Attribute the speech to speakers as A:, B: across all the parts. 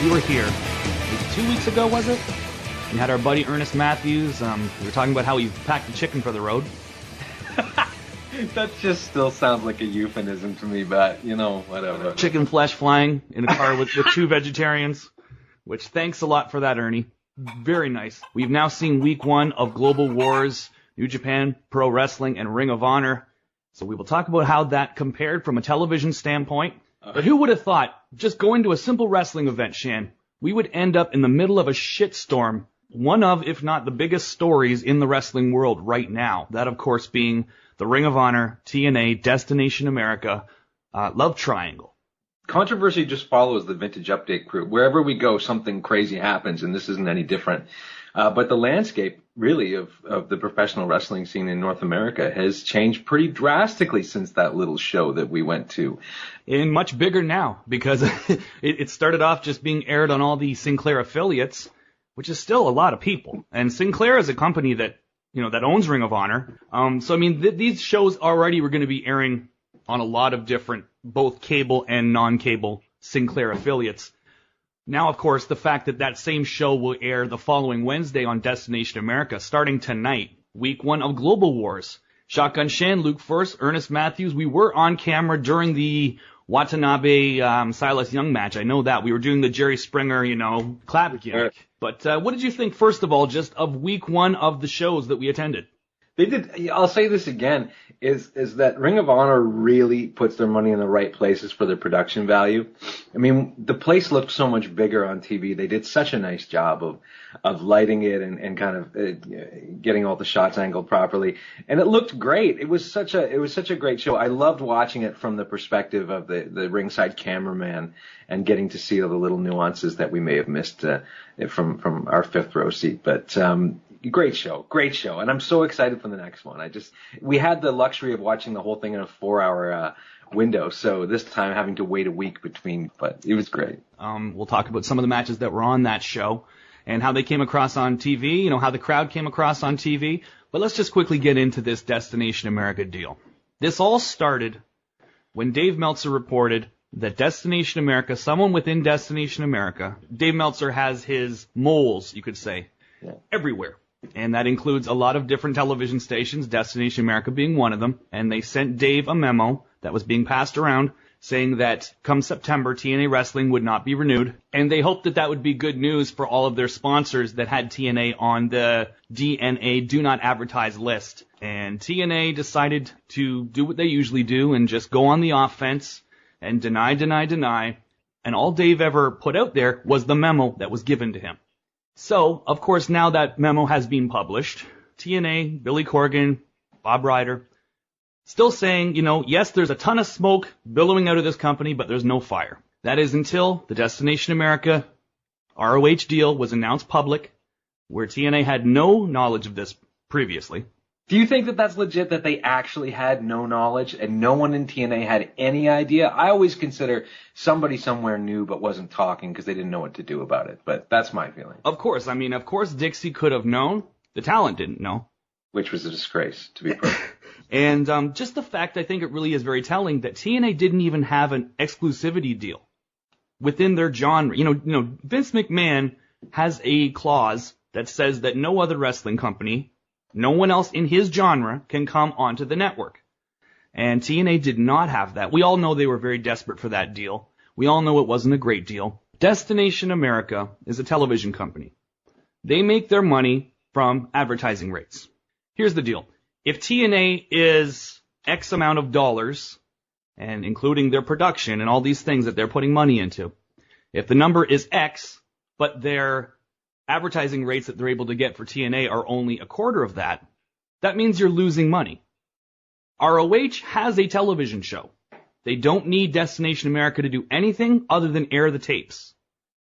A: We were here, it was 2 weeks ago, was it? We had our buddy Ernest Matthews. We were talking about how he packed the chicken for the road.
B: That just still sounds like a euphemism to me, but, whatever.
A: Chicken flesh flying in a car with two vegetarians, which thanks a lot for that, Ernie. Very nice. We've now seen week 1 of Global Wars, New Japan Pro Wrestling, and Ring of Honor. So we will talk about how that compared from a television standpoint. But who would have thought, just going to a simple wrestling event, Shan, we would end up in the middle of a shitstorm, one of, if not the biggest stories in the wrestling world right now. That, of course, being the Ring of Honor, TNA, Destination America, love triangle.
B: Controversy just follows the Vintage Update crew. Wherever we go, something crazy happens, and this isn't any different. But the landscape, really, of the professional wrestling scene in North America has changed pretty drastically since that little show that we went to.
A: And much bigger now, because it started off just being aired on all the Sinclair affiliates, which is still a lot of people. And Sinclair is a company that, that owns Ring of Honor. These shows already were going to be airing on a lot of different, both cable and non-cable Sinclair affiliates. Now, of course, the fact that that same show will air the following Wednesday on Destination America, starting tonight, week 1 of Global Wars. Shotgun Shan, Luke First, Ernest Matthews. We were on camera during the Watanabe Silas Young match. I know that. We were doing the Jerry Springer, clap gimmick. But what did you think, first of all, just of week 1 of the shows that we attended?
B: They did. I'll say this again, is that Ring of Honor really puts their money in the right places for their production value. I mean, the place looked so much bigger on TV. They did such a nice job of lighting it and kind of getting all the shots angled properly. And it looked great. It was such a great show. I loved watching it from the perspective of the ringside cameraman and getting to see all the little nuances that we may have missed from our fifth row seat. But great show. And I'm so excited for the next one. We had the luxury of watching the whole thing in a 4-hour window, so this time having to wait a week between, but it was great.
A: We'll talk about some of the matches that were on that show and how they came across on TV, how the crowd came across on TV. But let's just quickly get into this Destination America deal. This all started when Dave Meltzer reported that Destination America, someone within Destination America, Dave Meltzer has his moles, you could say, everywhere. And that includes a lot of different television stations, Destination America being one of them. And they sent Dave a memo that was being passed around saying that come September, TNA Wrestling would not be renewed. And they hoped that that would be good news for all of their sponsors that had TNA on the DNA Do Not Advertise list. And TNA decided to do what they usually do and just go on the offense and deny. And all Dave ever put out there was the memo that was given to him. So, of course, now that memo has been published, TNA, Billy Corgan, Bob Ryder, still saying, yes, there's a ton of smoke billowing out of this company, but there's no fire. That is until the Destination America ROH deal was announced public, where TNA had no knowledge of this previously.
B: Do you think that that's legit, that they actually had no knowledge and no one in TNA had any idea? I always consider somebody somewhere knew but wasn't talking because they didn't know what to do about it. But that's my feeling.
A: Of course. Dixie could have known. The talent didn't know.
B: Which was a disgrace, to be perfect.
A: And just the fact, I think it really is very telling that TNA didn't even have an exclusivity deal within their genre. Vince McMahon has a clause that says that no other wrestling company, no one else in his genre can come onto the network. And TNA did not have that. We all know they were very desperate for that deal. We all know it wasn't a great deal. Destination America is a television company. They make their money from advertising rates. Here's the deal. If TNA is X amount of dollars, and including their production and all these things that they're putting money into, if the number is X, but their advertising rates that they're able to get for TNA are only a quarter of that, that means you're losing money. ROH has a television show. They don't need Destination America to do anything other than air the tapes.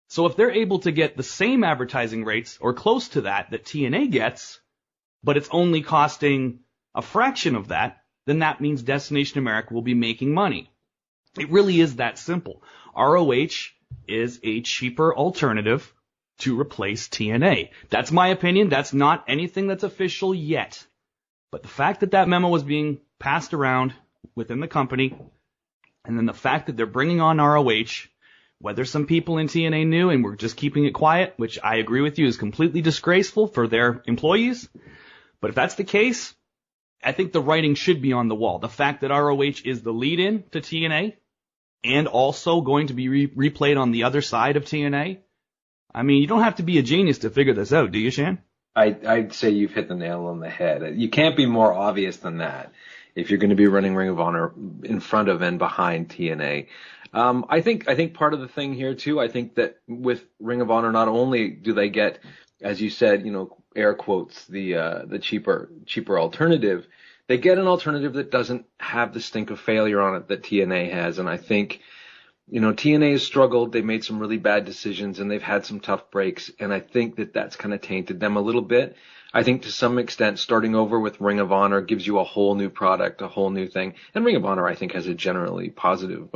A: So if they're able to get the same advertising rates or close to that TNA gets, but it's only costing a fraction of that, then that means Destination America will be making money. It really is that simple. ROH is a cheaper alternative to replace TNA. That's my opinion. That's not anything that's official yet. But the fact that that memo was being passed around within the company, and then the fact that they're bringing on ROH Whether some people in TNA knew and were just keeping it quiet, which I agree with you is completely disgraceful for their employees. But if that's the case, I think the writing should be on the wall. The fact that ROH is the lead-in to TNA and also going to be replayed on the other side of TNA. I mean, you don't have to be a genius to figure this out, do you, Shan?
B: I'd say you've hit the nail on the head. You can't be more obvious than that if you're going to be running Ring of Honor in front of and behind TNA. I think part of the thing here too, I think that with Ring of Honor, not only do they get, as you said, air quotes, the cheaper alternative, they get an alternative that doesn't have the stink of failure on it that TNA has. And I think, TNA has struggled. They've made some really bad decisions and they've had some tough breaks. And I think that that's kind of tainted them a little bit. I think to some extent, starting over with Ring of Honor gives you a whole new product, a whole new thing. And Ring of Honor, I think, has a generally positive,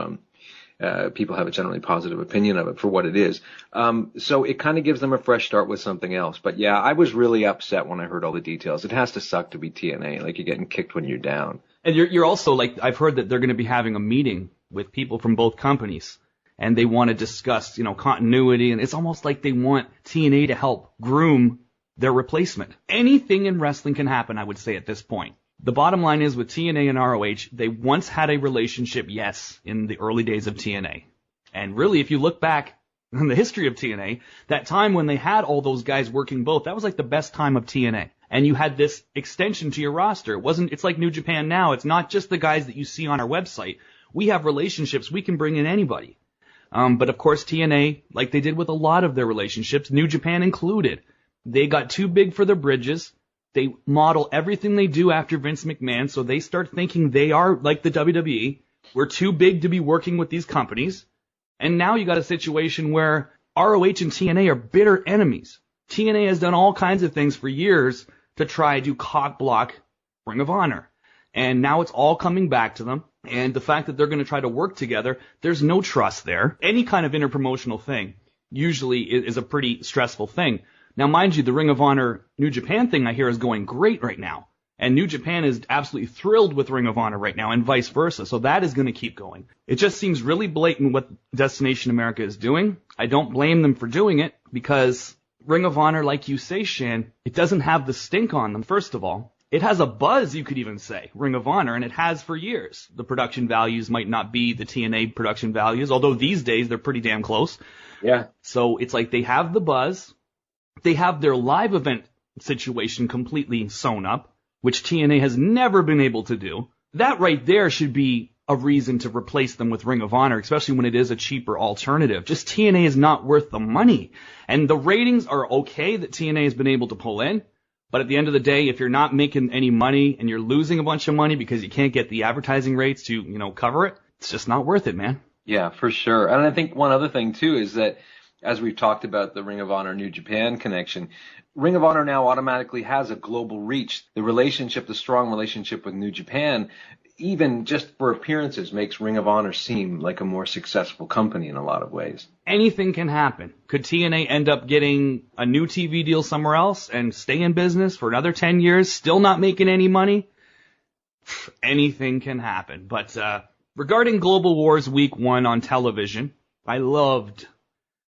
B: people have a generally positive opinion of it for what it is. So it kind of gives them a fresh start with something else. But yeah, I was really upset when I heard all the details. It has to suck to be TNA. Like, you're getting kicked when you're down.
A: And you're also, like, I've heard that they're going to be having a meeting with people from both companies, and they want to discuss, continuity, and it's almost like they want TNA to help groom their replacement. Anything in wrestling can happen, I would say, at this point. The bottom line is, with TNA and ROH, they once had a relationship, yes, in the early days of TNA. And really, if you look back in the history of TNA, that time when they had all those guys working both, that was like the best time of TNA. And you had this extension to your roster. It's like New Japan now. It's not just the guys that you see on our website. We have relationships. We can bring in anybody. But of course, TNA, like they did with a lot of their relationships, New Japan included, they got too big for their bridges. They model everything they do after Vince McMahon, so they start thinking they are like the WWE. We're too big to be working with these companies. And now you got a situation where ROH and TNA are bitter enemies. TNA has done all kinds of things for years to try to cock block Ring of Honor. And now it's all coming back to them. And the fact that they're going to try to work together, there's no trust there. Any kind of interpromotional thing usually is a pretty stressful thing. Now, mind you, the Ring of Honor New Japan thing I hear is going great right now. And New Japan is absolutely thrilled with Ring of Honor right now, and vice versa. So that is going to keep going. It just seems really blatant what Destination America is doing. I don't blame them for doing it, because Ring of Honor, like you say, Shan, it doesn't have the stink on them, first of all. It has a buzz, you could even say, Ring of Honor, and it has for years. The production values might not be the TNA production values, although these days they're pretty damn close.
B: Yeah.
A: So it's like they have the buzz. They have their live event situation completely sewn up, which TNA has never been able to do. That right there should be a reason to replace them with Ring of Honor, especially when it is a cheaper alternative. Just TNA is not worth the money. And the ratings are okay that TNA has been able to pull in. But at the end of the day, if you're not making any money and you're losing a bunch of money because you can't get the advertising rates to, cover it, it's just not worth it, man.
B: Yeah, for sure. And I think one other thing, too, is that as we've talked about the Ring of Honor New Japan connection, Ring of Honor now automatically has a global reach. The strong relationship with New Japan, even just for appearances, makes Ring of Honor seem like a more successful company in a lot of ways.
A: Anything can happen. Could TNA end up getting a new TV deal somewhere else and stay in business for another 10 years, still not making any money? Anything can happen. But regarding Global Wars Week 1 on television, I loved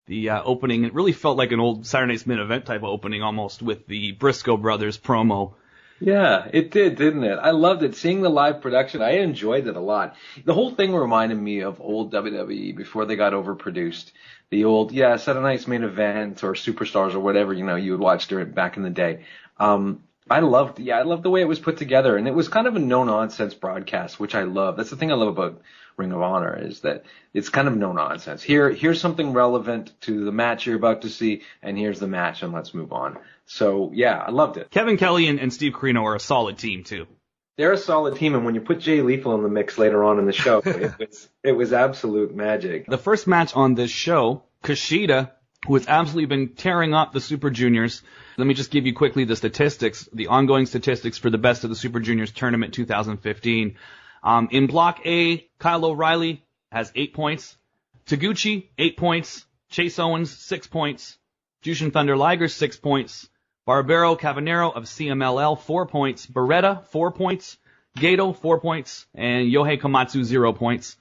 A: the opening. It really felt like an old Saturday Night's Main Event type of opening almost, with the Briscoe brothers promo.
B: Yeah, it did, didn't it? I loved it. Seeing the live production, I enjoyed it a lot. The whole thing reminded me of old WWE before they got overproduced. The old, Saturday Night's Main Event or Superstars or whatever, you would watch during back in the day. I loved the way it was put together, and it was kind of a no-nonsense broadcast, which I love. That's the thing I love about Ring of Honor, is that it's kind of no-nonsense. Here's something relevant to the match you're about to see, and here's the match, and let's move on. So, yeah, I loved it.
A: Kevin Kelly and Steve Corino are a solid team, too.
B: They're a solid team, and when you put Jay Lethal in the mix later on in the show, it was absolute magic.
A: The first match on this show, Kushida, who has absolutely been tearing up the Super Juniors. Let me just give you quickly the statistics, the ongoing statistics for the Best of the Super Juniors tournament 2015. In Block A, Kyle O'Reilly has 8 points. Taguchi, 8 points. Chase Owens, 6 points. Jushin Thunder Liger, 6 points. Barbaro Cavanero of CMLL, 4 points. Beretta, 4 points. Gato, 4 points. And Yohei Komatsu, 0 points.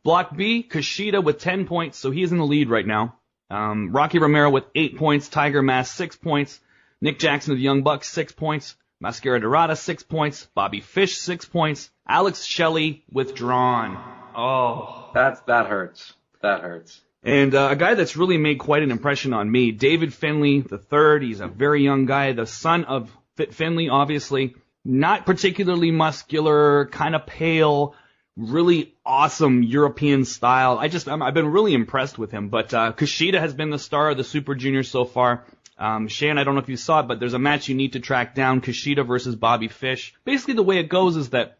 A: Block B, Kushida with 10 points, so he's in the lead right now. Rocky Romero with 8 points, Tiger Mask 6 points, Nick Jackson of the Young Bucks 6 points, Mascara Dorada 6 points, Bobby Fish 6 points, Alex Shelley withdrawn. Oh,
B: that hurts. That hurts.
A: And a guy that's really made quite an impression on me, David Finley III. He's a very young guy, the son of Fit Finley, obviously. Not particularly muscular, kind of pale, really awesome European style. I've been really impressed with him. But Kushida has been the star of the Super Juniors so far. Shan, I don't know if you saw it, but there's a match you need to track down, Kushida versus Bobby Fish. Basically, the way it goes is that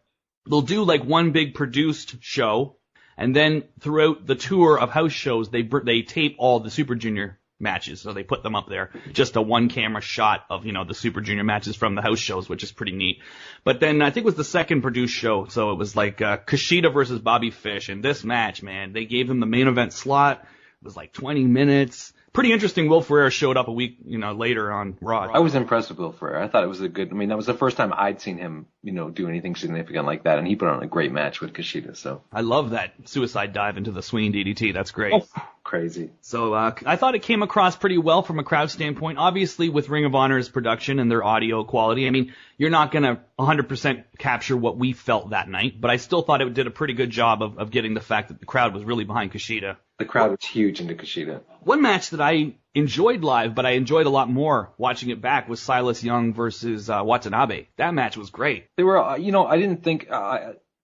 A: they'll do like one big produced show, and then throughout the tour of house shows, they tape all the Super Junior matches, so they put them up there. Just a one-camera shot of, the Super Junior matches from the house shows, which is pretty neat. But then I think it was the second produced show, so it was like Kushida versus Bobby Fish, and this match, man, they gave him the main event slot. It was like 20 minutes. Pretty interesting. Will Ferreira showed up a week, later on Raw.
B: I was impressed with Will Ferreira. I thought it was that was the first time I'd seen him, do anything significant like that, and he put on a great match with Kushida. So
A: I love that suicide dive into the swinging DDT. That's great.
B: Oh, crazy.
A: So I thought it came across pretty well from a crowd standpoint. Obviously, with Ring of Honor's production and their audio quality, I mean, you're not going to 100% capture what we felt that night, but I still thought it did a pretty good job of getting the fact that the crowd was really behind Kushida.
B: The crowd was huge into Kushida.
A: One match that I enjoyed live, but I enjoyed a lot more watching it back, was Silas Young versus Watanabe. That match was great.
B: They were, I didn't think,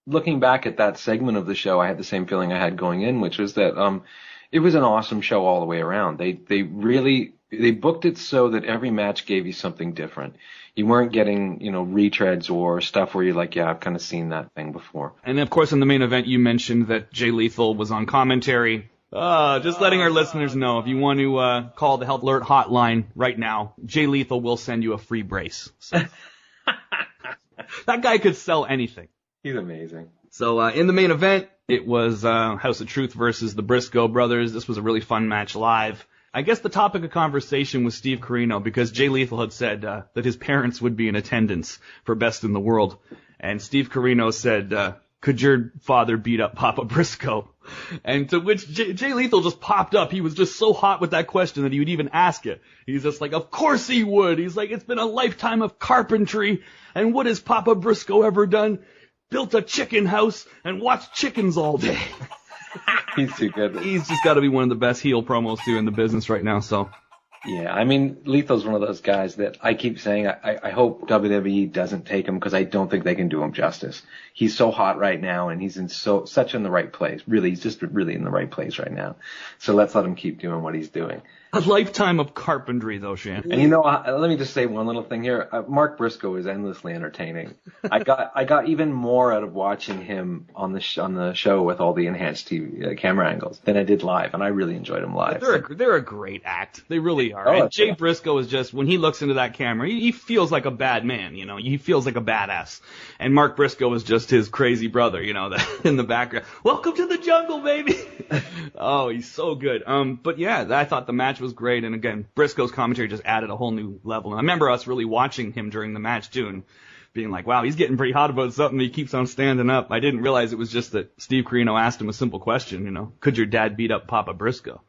B: looking back at that segment of the show, I had the same feeling I had going in, which was that it was an awesome show all the way around. They really booked it so that every match gave you something different. You weren't getting, retreads or stuff where you're like, yeah, I've kind of seen that thing before.
A: And of course, in the main event, you mentioned that Jay Lethal was on commentary. Just letting our listeners know, if you want to call the Health Alert hotline right now, Jay Lethal will send you a free brace. So. That guy could sell anything.
B: He's amazing.
A: So in the main event, it was House of Truth versus the Briscoe brothers. This was a really fun match live. I guess the topic of conversation was Steve Corino, because Jay Lethal had said that his parents would be in attendance for Best in the World. And Steve Corino said, could your father beat up Papa Briscoe? And to which Jay Lethal just popped up. He was just so hot with that question that he would even ask it. He's just like, of course he would. He's like, it's been a lifetime of carpentry. And what has Papa Briscoe ever done? Built a chicken house and watched chickens all day.
B: He's too good.
A: He's just got to be one of the best heel promos too in the business right now. So.
B: Yeah, I mean, Lethal's one of those guys that I keep saying I hope WWE doesn't take him, because I don't think they can do him justice. He's so hot right now, and he's such in the right place. Really, he's just really in the right place right now. So let's let him keep doing what he's doing.
A: A lifetime of carpentry, though, Shan.
B: And let me just say one little thing here. Mark Briscoe is endlessly entertaining. I got even more out of watching him on the show with all the enhanced TV camera angles than I did live, and I really enjoyed him live.
A: They're a great act. They really are.
B: Oh,
A: and Jay Briscoe is just, when he looks into that camera, he feels like a bad man. He feels like a badass. And Mark Briscoe is just his crazy brother. In the background. Welcome to the jungle, baby. Oh, he's so good. But yeah, I thought the match was great, and again, Briscoe's commentary just added a whole new level. And I remember us really watching him during the match too, and being like, wow, he's getting pretty hot about something. He keeps on standing up. I didn't realize it was just that Steve Corino asked him a simple question, could your dad beat up Papa Briscoe?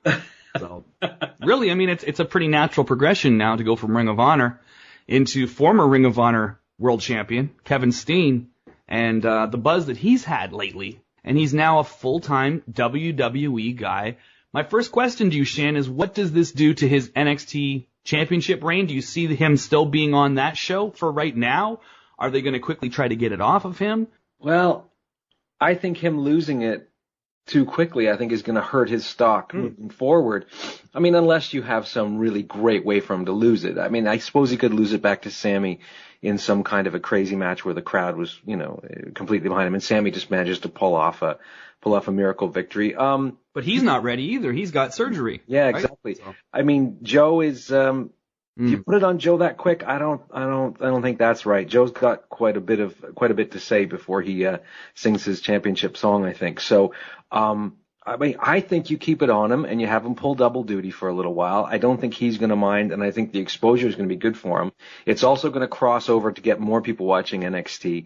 A: So really, I mean, it's a pretty natural progression now to go from Ring of Honor into former Ring of Honor world champion Kevin Steen, and the buzz that he's had lately. And he's now a full-time WWE guy. My first question to you, Shan, is what does this do to his NXT championship reign? Do you see him still being on that show for right now? Are they going to quickly try to get it off of him?
B: Well, I think him losing it too quickly, I think, is going to hurt his stock moving forward. I mean, unless you have some really great way for him to lose it. I mean, I suppose he could lose it back to Sammy in some kind of a crazy match where the crowd was, completely behind him, and Sammy just manages to pull off a miracle victory.
A: But he's not ready either. He's got surgery.
B: Yeah, exactly. Right? So. I mean, Joe is. If you put it on Joe that quick, I don't think that's right. Joe's got quite a bit to say before he sings his championship song, I think. So, I mean, I think you keep it on him and you have him pull double duty for a little while. I don't think he's going to mind, and I think the exposure is going to be good for him. It's also going to cross over to get more people watching NXT.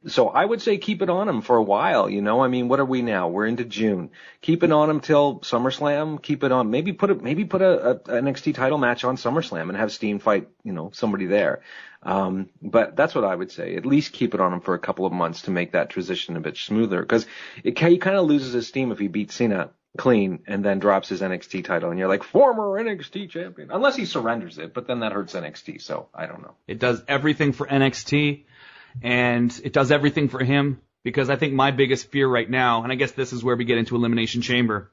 B: So I would say keep it on him for a while, you know. I mean, what are we now? We're into June. Keep it on him till SummerSlam. Keep it on. Maybe put a NXT title match on SummerSlam and have Steen fight, you know, somebody there. But that's what I would say. At least keep it on him for a couple of months to make that transition a bit smoother, because he kind of loses his steam if he beats Cena clean and then drops his NXT title, and you're like, former NXT champion, unless he surrenders it, but then that hurts NXT. So I don't know.
A: It does everything for NXT. And it does everything for him, because I think my biggest fear right now, and I guess this is where we get into Elimination Chamber,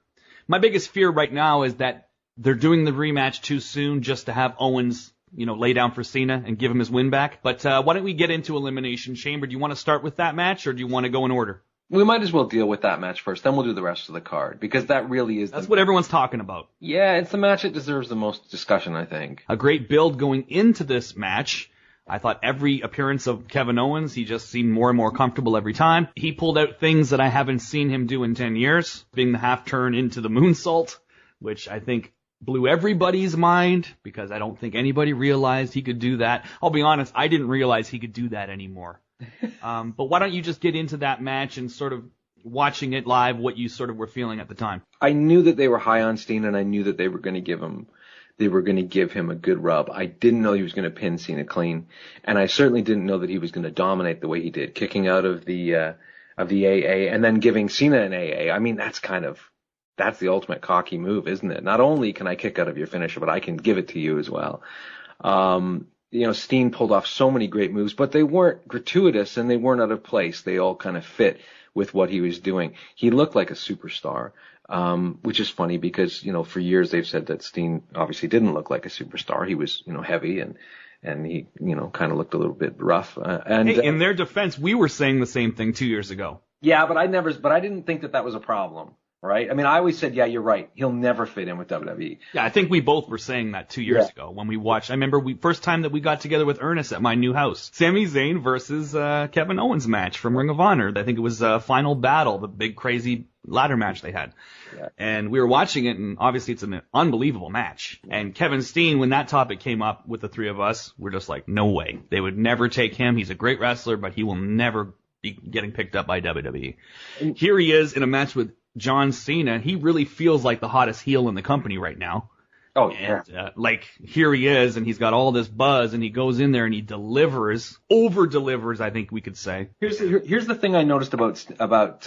A: my biggest fear right now is that they're doing the rematch too soon just to have Owens, you know, lay down for Cena and give him his win back. But why don't we get into Elimination Chamber? Do you want to start with that match, or do you want to go in order?
B: We might as well deal with that match first, then we'll do the rest of the card, because that really is...
A: That's what everyone's talking about.
B: Yeah, it's the match that deserves the most discussion, I think.
A: A great build going into this match. I thought every appearance of Kevin Owens, he just seemed more and more comfortable every time. He pulled out things that I haven't seen him do in 10 years, being the half turn into the moonsault, which I think blew everybody's mind, because I don't think anybody realized he could do that. I'll be honest, I didn't realize he could do that anymore. But why don't you just get into that match and sort of watching it live, what you sort of were feeling at the time?
B: I knew that they were high on Steen, and I knew that they were going to give him a good rub. I didn't know he was going to pin Cena clean, and I certainly didn't know that he was going to dominate the way he did, kicking out of the AA and then giving Cena an AA. I mean, that's the ultimate cocky move, isn't it? Not only can I kick out of your finisher, but I can give it to you as well. You know, Steen pulled off so many great moves, but they weren't gratuitous and they weren't out of place. They all kind of fit with what he was doing. He looked like a superstar. Which is funny because, you know, for years they've said that Steen obviously didn't look like a superstar. He was, you know, heavy and he, you know, kind of looked a little bit rough.
A: Hey, in their defense, we were saying the same thing 2 years ago.
B: Yeah, but I didn't think that was a problem, right? I mean, I always said, yeah, you're right. He'll never fit in with WWE.
A: Yeah, I think we both were saying that 2 years ago when we watched. I remember first time that we got together with Ernest at my new house. Sami Zayn versus Kevin Owens match from Ring of Honor. I think it was Final Battle, the big crazy ladder match they had. Yeah. And we were watching it, and obviously it's an unbelievable match. Yeah. And Kevin Steen, when that topic came up with the three of us, we're just like, no way. They would never take him. He's a great wrestler, but he will never be getting picked up by WWE. And here he is in a match with John Cena. He really feels like the hottest heel in the company right now.
B: Oh, yeah.
A: And, like, here he is, and he's got all this buzz, and he goes in there and he delivers, over-delivers, I think we could say.
B: Here's the thing I noticed about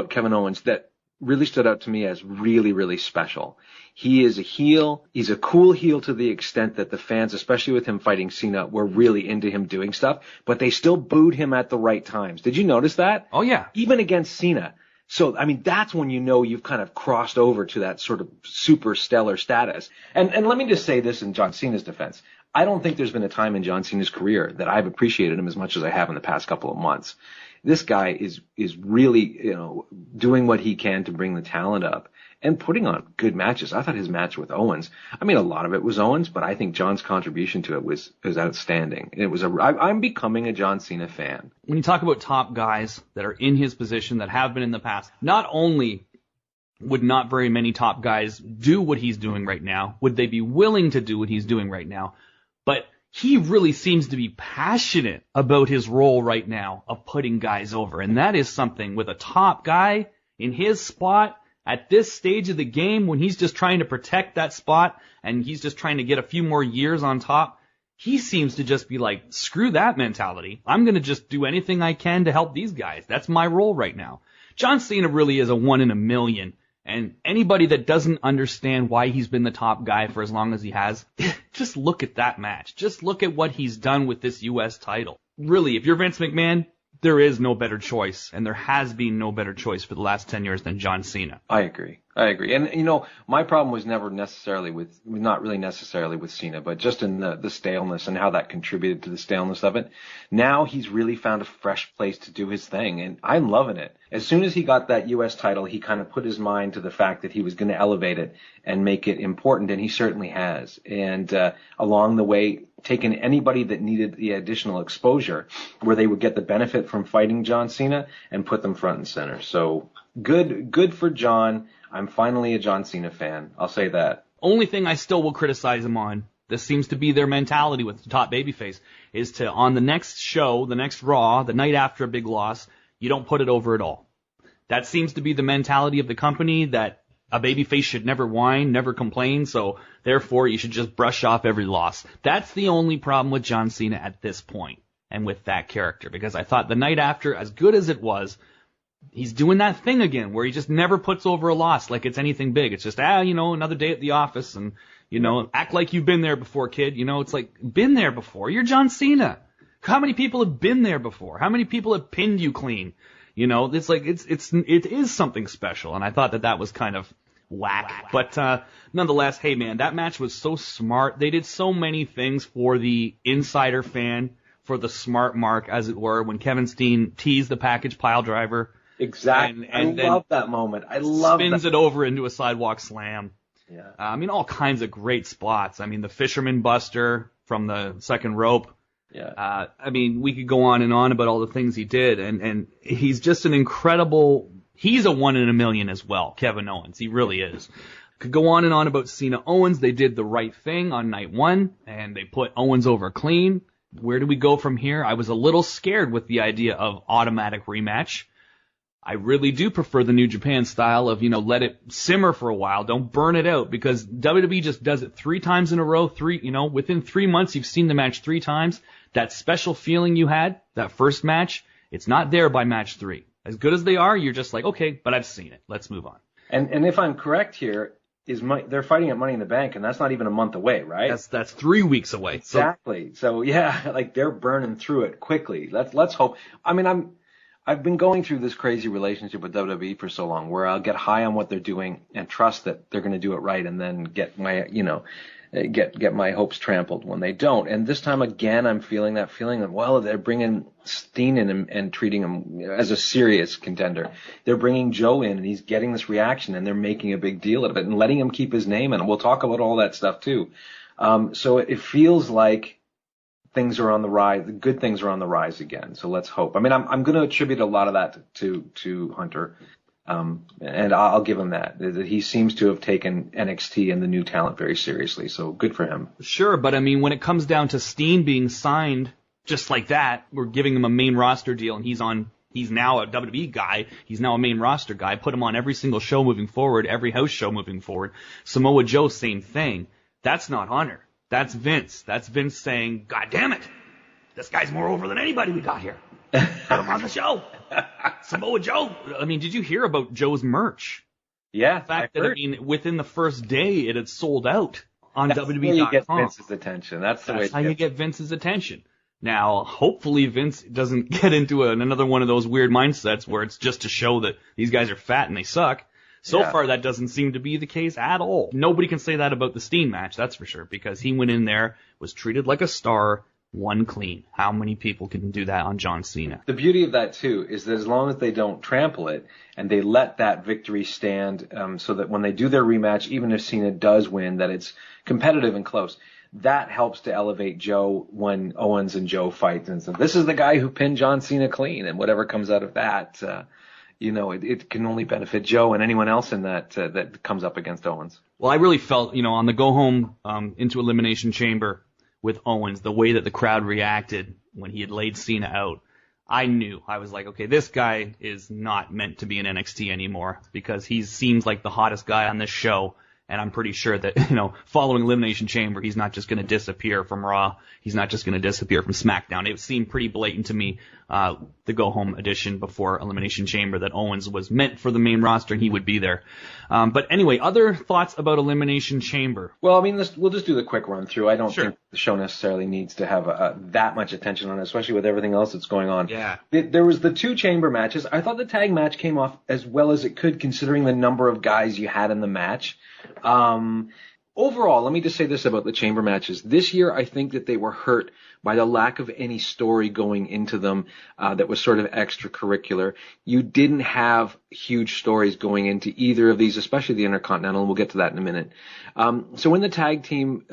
B: Kevin Owens that really stood out to me as really, really special. He is a heel. He's a cool heel to the extent that the fans, especially with him fighting Cena, were really into him doing stuff, but they still booed him at the right times. Did you notice that?
A: Oh, yeah.
B: Even against Cena. So, I mean, that's when you know you've kind of crossed over to that sort of super stellar status. And let me just say this in John Cena's defense. I don't think there's been a time in John Cena's career that I've appreciated him as much as I have in the past couple of months. This guy is really, you know, doing what he can to bring the talent up and putting on good matches. I thought his match with Owens, I mean, a lot of it was Owens, but I think John's contribution to it was outstanding. I'm becoming a John Cena fan.
A: When you talk about top guys that are in his position, that have been in the past, not only would not very many top guys do what he's doing right now, would they be willing to do what he's doing right now, but he really seems to be passionate about his role right now of putting guys over. And that is something with a top guy in his spot at this stage of the game, when he's just trying to protect that spot and he's just trying to get a few more years on top. He seems to just be like, screw that mentality. I'm going to just do anything I can to help these guys. That's my role right now. John Cena really is a 1 in a million. And anybody that doesn't understand why he's been the top guy for as long as he has, just look at that match. Just look at what he's done with this U.S. title. Really, if you're Vince McMahon, there is no better choice, and there has been no better choice for the last 10 years than John Cena.
B: I agree. And, you know, my problem was not really necessarily with Cena, but just in the staleness and how that contributed to the staleness of it. Now he's really found a fresh place to do his thing, and I'm loving it. As soon as he got that U.S. title, he kind of put his mind to the fact that he was going to elevate it and make it important, and he certainly has. And along the way, taken anybody that needed the additional exposure where they would get the benefit from fighting John Cena and put them front and center. So good for John. I'm finally a John Cena fan. I'll say that.
A: Only thing I still will criticize him on This seems to be their mentality with the top babyface, is to, on the next show, the next Raw, the night after a big loss, you don't put it over at all. That seems to be the mentality of the company, that a babyface should never whine, never complain, so therefore you should just brush off every loss. That's the only problem with John Cena at this point, and with that character, because I thought the night after, as good as it was, he's doing that thing again where he just never puts over a loss like it's anything big. It's just, another day at the office, and, act like you've been there before, kid. It's like, been there before? You're John Cena. How many people have been there before? How many people have pinned you clean? It's like, it is something special, and I thought that was kind of whack. But nonetheless, hey man, that match was so smart. They did so many things for the insider fan, for the smart mark, as it were, when Kevin Steen teased the package pile driver.
B: Exactly. And I love that moment. I love
A: spins it over into a sidewalk slam.
B: Yeah.
A: All kinds of great spots. The Fisherman Buster from the second rope.
B: Yeah.
A: We could go on and on about all the things he did, and he's just an incredible. He's a 1 in a million as well, Kevin Owens. He really is. Could go on and on about Cena Owens. They did the right thing on night 1, and they put Owens over clean. Where do we go from here? I was a little scared with the idea of automatic rematch. I really do prefer the New Japan style of, let it simmer for a while. Don't burn it out, because WWE just does it 3 times in a row. Within 3 months, you've seen the match 3 times. That special feeling you had, that first match, it's not there by match 3. As good as they are, you're just like, okay, but I've seen it. Let's move on.
B: And if I'm correct here, they're fighting at Money in the Bank, and that's not even a month away, right?
A: That's 3 weeks away.
B: Exactly. So yeah, like they're burning through it quickly. Let's hope. I've been going through this crazy relationship with WWE for so long, where I'll get high on what they're doing and trust that they're going to do it right, and then get my, get my hopes trampled when they don't. And this time again, I'm feeling that feeling that, well, they're bringing Steen in and treating him as a serious contender. They're bringing Joe in, and he's getting this reaction, and they're making a big deal out of it and letting him keep his name in. And we'll talk about all that stuff too. So it feels like things are on the rise. The good things are on the rise again. So let's hope. I'm going to attribute a lot of that to Hunter. And I'll give him that. He seems to have taken NXT and the new talent very seriously. So good for him.
A: Sure. But when it comes down to Steen being signed just like that, we're giving him a main roster deal, and he's now a WWE guy. He's now a main roster guy. Put him on every single show moving forward, every house show moving forward. Samoa Joe, same thing. That's not Hunter. That's Vince. That's Vince saying, God damn it, this guy's more over than anybody we got here. Put him on the show. Samoa Joe. Did you hear about Joe's merch?
B: Yeah.
A: The fact that, within the first day it had sold out on WWE.com. That's how
B: you get Vince's attention. That's
A: how you get Vince's attention. Now, hopefully Vince doesn't get into another one of those weird mindsets where it's just to show that these guys are fat and they suck. So far, that doesn't seem to be the case at all. Nobody can say that about the Steen match, that's for sure, because he went in there, was treated like a star, won clean. How many people can do that on John Cena?
B: The beauty of that, too, is that as long as they don't trample it and they let that victory stand, so that when they do their rematch, even if Cena does win, that it's competitive and close. That helps to elevate Joe when Owens and Joe fight. And so this is the guy who pinned John Cena clean, and whatever comes out of that, it can only benefit Joe and anyone else in that comes up against Owens.
A: Well, I really felt, on the go home into Elimination Chamber with Owens, the way that the crowd reacted when he had laid Cena out, I knew. I was like, okay, this guy is not meant to be in NXT anymore, because he seems like the hottest guy on this show. And I'm pretty sure that, following Elimination Chamber, he's not just going to disappear from Raw. He's not just going to disappear from SmackDown. It seemed pretty blatant to me, the go-home edition before Elimination Chamber, that Owens was meant for the main roster and he would be there. But anyway, other thoughts about Elimination Chamber?
B: Well, we'll just do the quick run through. I don't think the show necessarily needs to have that much attention on it, especially with everything else that's going on.
A: Yeah.
B: There was the 2 chamber matches. I thought the tag match came off as well as it could, considering the number of guys you had in the match. Overall, let me just say this about the chamber matches. This year, I think that they were hurt by the lack of any story going into them that was sort of extracurricular. You didn't have huge stories going into either of these, especially the Intercontinental, and we'll get to that in a minute. So in the tag team,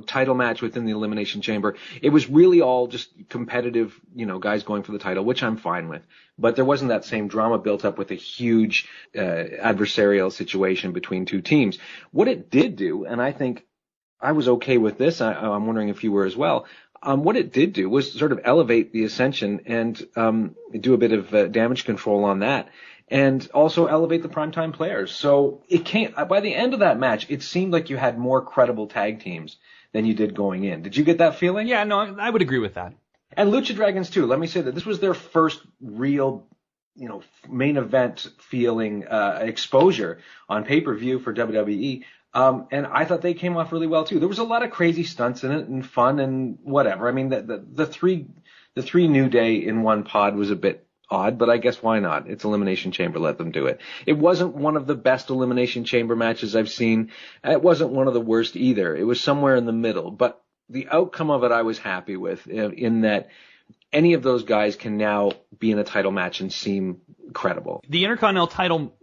B: title match within the Elimination Chamber, it was really all just competitive, guys going for the title, which I'm fine with. But there wasn't that same drama built up with a huge adversarial situation between 2 teams. What it did do, and I think I was okay with this. I'm wondering if you were as well. What it did do was sort of elevate the Ascension and do a bit of damage control on that, and also elevate the primetime players. So it came by the end of that match, it seemed like you had more credible tag teams than you did going in. Did you get that feeling?
A: Yeah, no, I would agree with that.
B: And Lucha Dragons too. Let me say that this was their first real, main event feeling exposure on pay-per-view for WWE. And I thought they came off really well too. There was a lot of crazy stunts in it and fun and whatever. I mean, the three New Day in one pod was a bit odd, but I guess why not? It's Elimination Chamber. Let them do it. It wasn't one of the best Elimination Chamber matches I've seen. It wasn't one of the worst either. It was somewhere in the middle, but the outcome of it I was happy with, in that any of those guys can now be in a title match and seem credible.
A: The Intercontinental title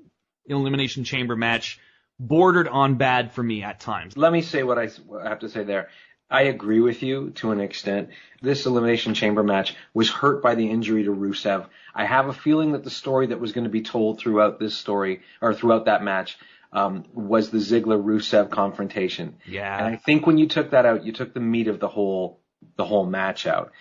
A: Elimination Chamber match bordered on bad for me at times.
B: Let me say what I have to say there. I agree with you to an extent. This Elimination Chamber match was hurt by the injury to Rusev. I have a feeling that the story that was going to be told throughout this story, or throughout that match, was the Ziggler-Rusev confrontation.
A: Yeah.
B: And I think when you took that out, you took the meat of the whole match out.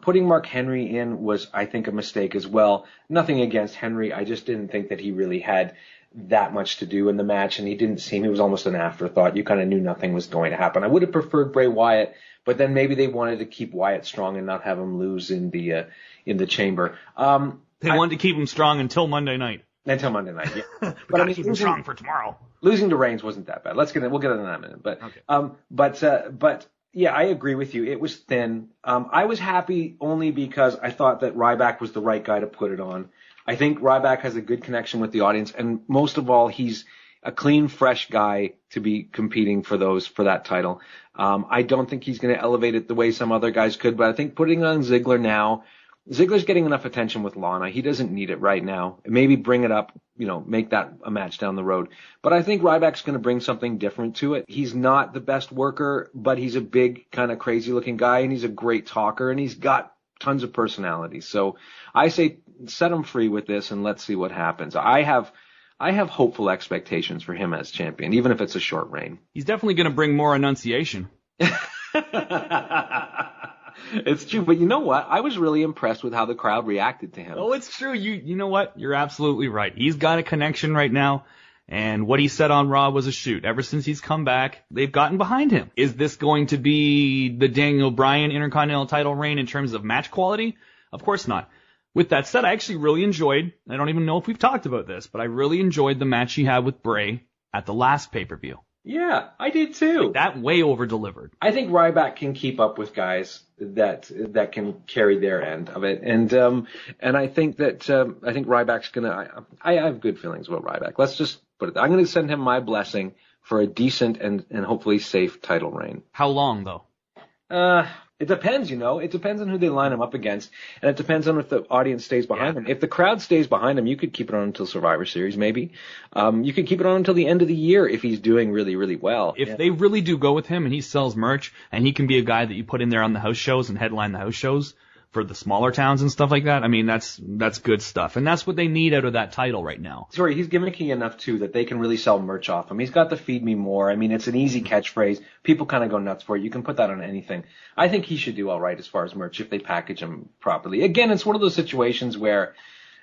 B: Putting Mark Henry in was, I think, a mistake as well. Nothing against Henry. I just didn't think that he really had that much to do in the match, and he was almost an afterthought. You kind of knew nothing was going to happen. I would have preferred Bray Wyatt, but then maybe they wanted to keep Wyatt strong and not have him lose in the chamber.
A: They wanted to keep him strong until Monday night.
B: Until Monday night, yeah.
A: But I mean, keep him strong for tomorrow.
B: Losing to Reigns wasn't that bad. We'll get into that in a minute. But
A: okay.
B: But yeah, I agree with you. It was thin. I was happy only because I thought that Ryback was the right guy to put it on. I think Ryback has a good connection with the audience, and most of all, he's a clean, fresh guy to be competing for that title. I don't think he's going to elevate it the way some other guys could, but I think putting on Ziggler now, Ziggler's getting enough attention with Lana. He doesn't need it right now. Maybe bring it up, make that a match down the road. But I think Ryback's going to bring something different to it. He's not the best worker, but he's a big, kind of crazy looking guy, and he's a great talker, and he's got tons of personality. So I say set him free with this and let's see what happens. I have hopeful expectations for him as champion, even if it's a short reign.
A: He's definitely going to bring more enunciation.
B: It's true, but you know what? I was really impressed with how the crowd reacted to him.
A: Oh, it's true. You know what? You're absolutely right. He's got a connection right now, and what he said on Raw was a shoot. Ever since he's come back, they've gotten behind him. Is this going to be the Daniel Bryan Intercontinental title reign in terms of match quality? Of course not. With that said, I actually really enjoyed, I don't even know if we've talked about this, but I really enjoyed the match he had with Bray at the last pay-per-view.
B: Yeah, I did too.
A: That way over-delivered.
B: I think Ryback can keep up with guys that can carry their end of it, and I think Ryback's gonna. I have good feelings about Ryback. Let's just put it. I'm gonna send him my blessing for a decent and hopefully safe title reign.
A: How long though?
B: It depends, It depends on who they line him up against, and it depends on if the audience stays behind him. If the crowd stays behind him, you could keep it on until Survivor Series, maybe. You could keep it on until the end of the year if he's doing really, really well.
A: If they really do go with him and he sells merch, and he can be a guy that you put in there on the house shows and headline the house shows for the smaller towns and stuff like that, I mean, that's good stuff. And that's what they need out of that title right now.
B: Sorry, he's gimmicky enough, too, that they can really sell merch off him. He's got the Feed Me More. I mean, it's an easy catchphrase. People kind of go nuts for it. You can put that on anything. I think he should do all right as far as merch if they package him properly. Again, it's one of those situations where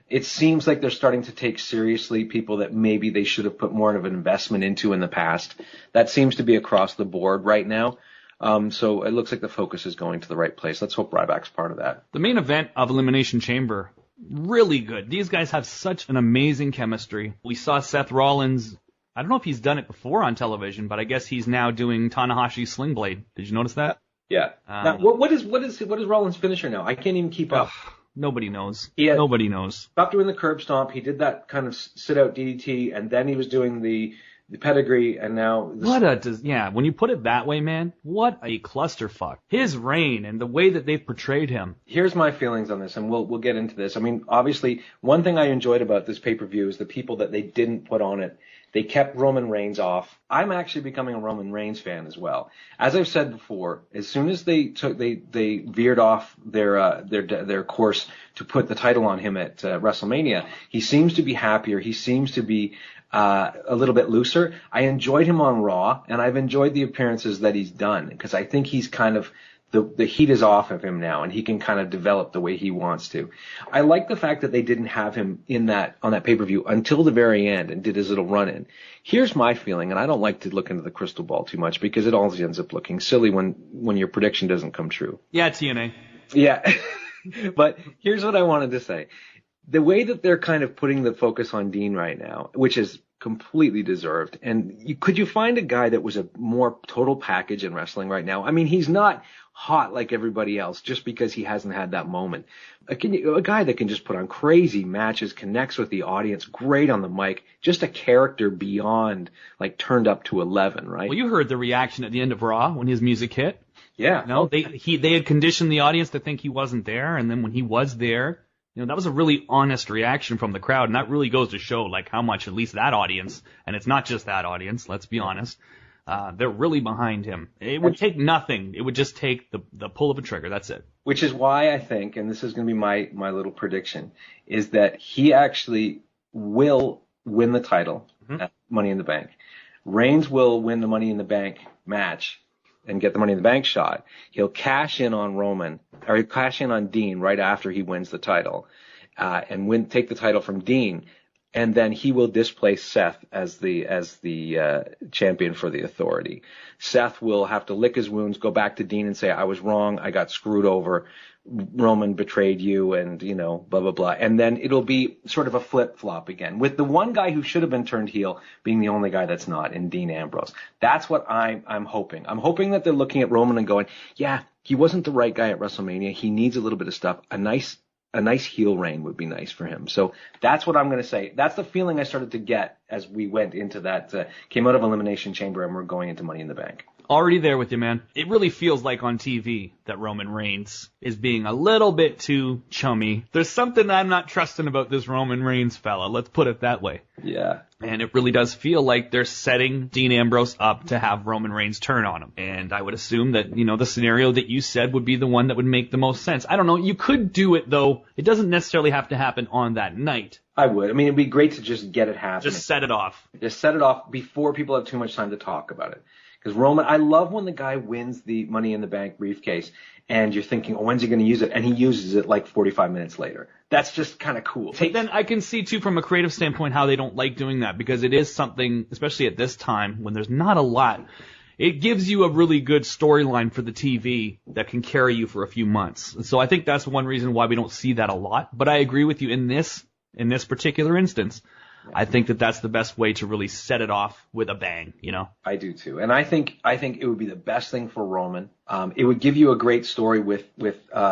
B: it seems like they're starting to take seriously people that maybe they should have put more of an investment into in the past. That seems to be across the board right now. So it looks like the focus is going to the right place. Let's hope Ryback's part of that.
A: The main event of Elimination Chamber, really good. These guys have such an amazing chemistry. We saw Seth Rollins. I don't know if he's done it before on television, but I guess he's now doing Tanahashi's Sling Blade. Did you notice that?
B: Yeah. Now, what is Rollins' finisher now? I can't even keep up.
A: Nobody knows.
B: Nobody
A: knows.
B: Stopped doing the curb stomp. He did that kind of sit out DDT, and then he was doing the pedigree, and now
A: when you put it that way, man, what a clusterfuck. His reign and the way that they've portrayed him.
B: Here's my feelings on this, and we'll get into this. I mean, obviously, one thing I enjoyed about this pay-per-view is the people that they didn't put on it. They kept Roman Reigns off. I'm actually becoming a Roman Reigns fan as well. As I've said before, as soon as they veered off their course to put the title on him at WrestleMania, he seems to be happier. He seems to be a little bit looser producer. I enjoyed him on Raw, and I've enjoyed the appearances that he's done because I think he's kind of the heat is off of him now, and he can kind of develop the way he wants to. I like the fact that they didn't have him on that pay-per-view until the very end and did his little run-in. Here's my feeling, and I don't like to look into the crystal ball too much because it always ends up looking silly when your prediction doesn't come true.
A: Yeah, TNA.
B: Yeah. But here's what I wanted to say. The way that they're kind of putting the focus on Dean right now, which is completely deserved, and could you find a guy that was a more total package in wrestling right now? I mean, he's not hot like everybody else just because he hasn't had that moment. A guy that can just put on crazy matches, connects with the audience, great on the mic, just a character beyond like turned up to 11, right?
A: Well, you heard the reaction at the end of Raw when his music hit.
B: Yeah.
A: No, they had conditioned the audience to think he wasn't there, and then when he was there, that was a really honest reaction from the crowd, and that really goes to show like how much at least that audience, and it's not just that audience, let's be honest, they're really behind him. It would take nothing. It would just take the pull of a trigger. That's it. Which
B: is why I think, and this is going to be my little prediction, is that he actually will win the title at Money in the Bank. Reigns will win the Money in the Bank match and get the Money in the Bank shot. He'll cash in on Roman, or he'll cash in on Dean right after he wins the title, and take the title from Dean, and then he will displace Seth as the champion for the Authority. Seth will have to lick his wounds, go back to Dean and say, I was wrong, I got screwed over, Roman betrayed you, and blah blah blah, and then it'll be sort of a flip flop again, with the one guy who should have been turned heel being the only guy that's not, in Dean Ambrose. That's what I'm hoping. I'm hoping that they're looking at Roman and going, yeah, he wasn't the right guy at WrestleMania. He needs a little bit of stuff. A nice heel reign would be nice for him. So that's what I'm going to say. That's the feeling I started to get as we went into that, came out of Elimination Chamber and we're going into Money in the Bank.
A: Already there with you, man. It really feels like on TV that Roman Reigns is being a little bit too chummy. There's something I'm not trusting about this Roman Reigns fella. Let's put it that way.
B: Yeah.
A: And it really does feel like they're setting Dean Ambrose up to have Roman Reigns turn on him. And I would assume that, the scenario that you said would be the one that would make the most sense. I don't know. You could do it, though. It doesn't necessarily have to happen on that night.
B: I would. I mean, it'd be great to just get it happening.
A: Just set it off.
B: Just set it off before people have too much time to talk about it. Because Roman, I love when the guy wins the Money in the Bank briefcase and you're thinking, when's he going to use it? And he uses it like 45 minutes later. That's just kind of cool.
A: But then I can see, too, from a creative standpoint, how they don't like doing that, because it is something, especially at this time when there's not a lot, it gives you a really good storyline for the TV that can carry you for a few months. And so I think that's one reason why we don't see that a lot. But I agree with you in this particular instance. I think that that's the best way to really set it off with a bang,
B: I do too. And I think it would be the best thing for Roman. It would give you a great story with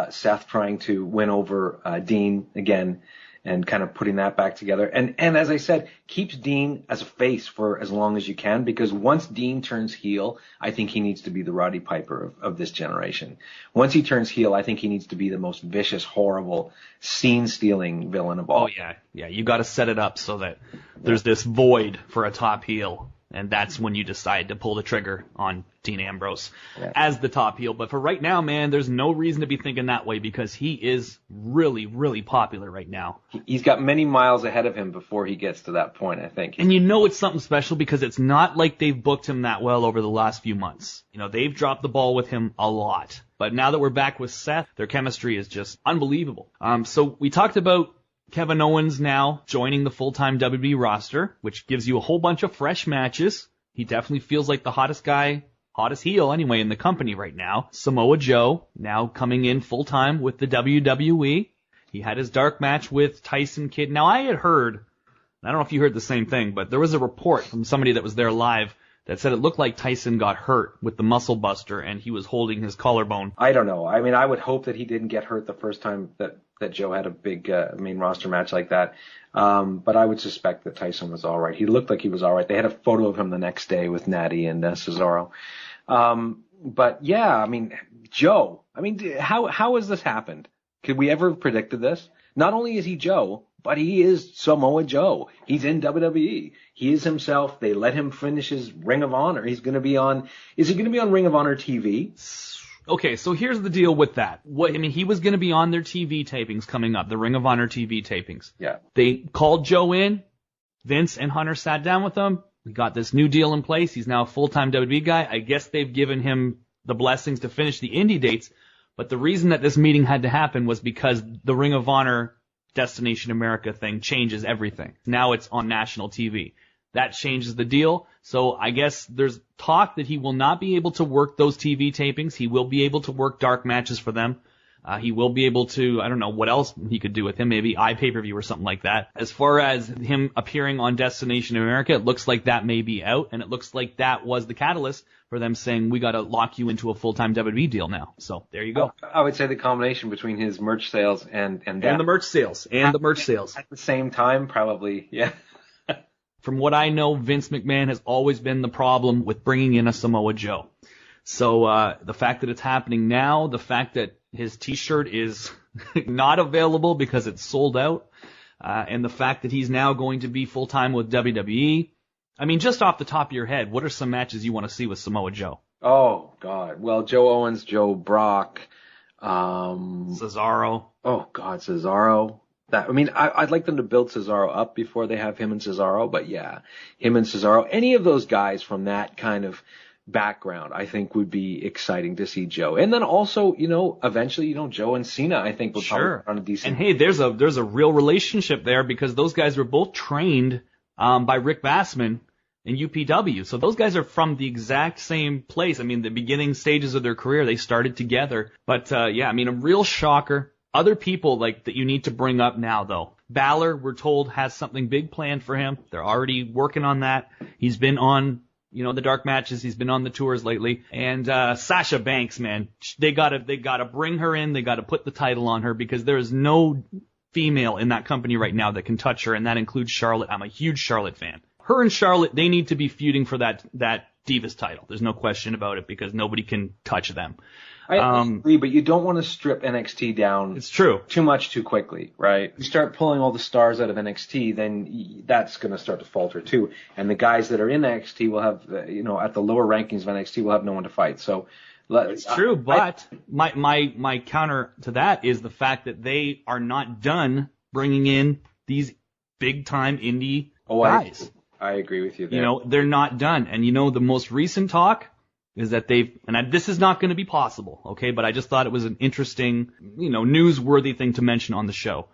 B: Seth trying to win over Dean again and kind of putting that back together. And as I said, keeps Dean as a face for as long as you can, because once Dean turns heel, I think he needs to be the Roddy Piper of this generation. Once he turns heel, I think he needs to be the most vicious, horrible, scene-stealing villain of all.
A: Oh, yeah. Yeah, you got to set it up so that there's this void for a top heel, and that's when you decide to pull the trigger on Dean Ambrose as the top heel. But for right now, man, there's no reason to be thinking that way, because he is really, really popular right now.
B: He's got many miles ahead of him before he gets to that point, I think.
A: And it's something special because it's not like they've booked him that well over the last few months. They've dropped the ball with him a lot. But now that we're back with Seth, their chemistry is just unbelievable. So we talked about Kevin Owens now joining the full-time WWE roster, which gives you a whole bunch of fresh matches. He definitely feels like the hottest heel anyway in the company right now. Samoa Joe now coming in full-time with the WWE. He had his dark match with Tyson Kidd. Now I had heard, I don't know if you heard the same thing, but there was a report from somebody that was there live that said it looked like Tyson got hurt with the muscle buster and he was holding his collarbone.
B: I don't know. I mean, I would hope that he didn't get hurt the first time that Joe had a big main roster match like that. But I would suspect that Tyson was all right. He looked like he was all right. They had a photo of him the next day with Natty and Cesaro. But yeah, I mean, Joe, how has this happened? Could we ever have predicted this? Not only is he Joe, but he is Samoa Joe. He's in WWE. He is himself. They let him finish his Ring of Honor. Is he going to be on Ring of Honor TV?
A: Okay, so here's the deal with that. He was going to be on their TV tapings coming up, the Ring of Honor TV tapings.
B: Yeah.
A: They called Joe in. Vince and Hunter sat down with him. We got this new deal in place. He's now a full-time WWE guy. I guess they've given him the blessings to finish the indie dates. But the reason that this meeting had to happen was because the Ring of Honor Destination America thing changes everything. Now it's on national TV. That changes the deal. So I guess there's talk that he will not be able to work those TV tapings. He will be able to work dark matches for them. He will be able to, I don't know what else he could do with him, maybe iPay-per-view or something like that. As far as him appearing on Destination America, it looks like that may be out, and it looks like that was the catalyst for them saying, we got to lock you into a full-time WWE deal now. So there you go.
B: I would say the combination between his merch sales and
A: the merch sales. And the merch sales.
B: At the same time, probably, yeah.
A: From what I know, Vince McMahon has always been the problem with bringing in a Samoa Joe. So the fact that it's happening now, the fact that his T-shirt is not available because it's sold out, and the fact that he's now going to be full-time with WWE. I mean, just off the top of your head, what are some matches you want to see with Samoa Joe?
B: Oh, God. Well, Joe Owens, Joe Brock.
A: Cesaro.
B: Oh, God, Cesaro. I'd like them to build Cesaro up before they have him and Cesaro, but yeah, him and Cesaro, any of those guys from that kind of background, I think would be exciting to see Joe. And then also, eventually, Joe and Cena, I think would probably run a decent.
A: And hey, there's a real relationship there because those guys were both trained by Rick Bassman in UPW. So those guys are from the exact same place. I mean, the beginning stages of their career, they started together. But yeah, I mean, a real shocker. Other people like that you need to bring up now, though. Balor, we're told, has something big planned for him. They're already working on that. He's been on, the dark matches. He's been on the tours lately. And Sasha Banks, man, they gotta bring her in. They gotta put the title on her because there is no female in that company right now that can touch her, and that includes Charlotte. I'm a huge Charlotte fan. Her and Charlotte, they need to be feuding for that Divas title. There's no question about it because nobody can touch them.
B: I agree, but you don't want to strip NXT down.
A: It's true.
B: Too much too quickly, right? You start pulling all the stars out of NXT, then that's going to start to falter too. And the guys that are in NXT will have, at the lower rankings of NXT, will have no one to fight. So
A: it's true, but my counter to that is the fact that they are not done bringing in these big time indie guys.
B: I agree with you there.
A: They're not done. And the most recent talk is that this is not going to be possible, okay? But I just thought it was an interesting, newsworthy thing to mention on the show.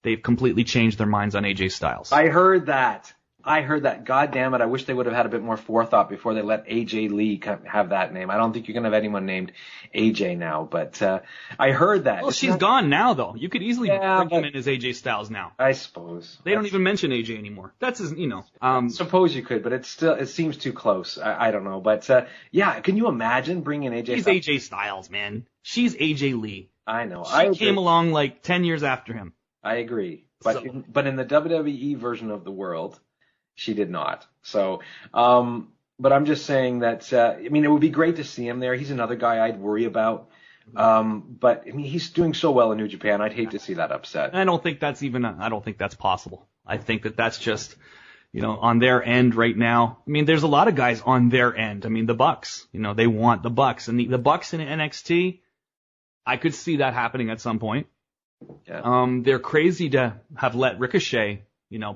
A: They've completely changed their minds on AJ Styles.
B: I heard that. God damn it. I wish they would have had a bit more forethought before they let AJ Lee have that name. I don't think you're going to have anyone named AJ now, but I heard that.
A: Well, she's gone now, though. You could easily bring him in as AJ Styles now.
B: I suppose.
A: They don't even mention AJ anymore. That's his,
B: Suppose you could, but it seems too close. I don't know. But, yeah, can you imagine bringing AJ
A: Styles? He's AJ Styles, man. She's AJ Lee.
B: I know.
A: She came along like 10 years after him.
B: I agree. But in the WWE version of the world, she did not. So, but I'm just saying that, it would be great to see him there. He's another guy I'd worry about. But he's doing so well in New Japan. I'd hate to see that upset.
A: I don't think that's possible. I think that's just, on their end right now. There's a lot of guys on their end. The Bucks, they want the Bucks, and the Bucks in NXT, I could see that happening at some point. Yeah. They're crazy to have let Ricochet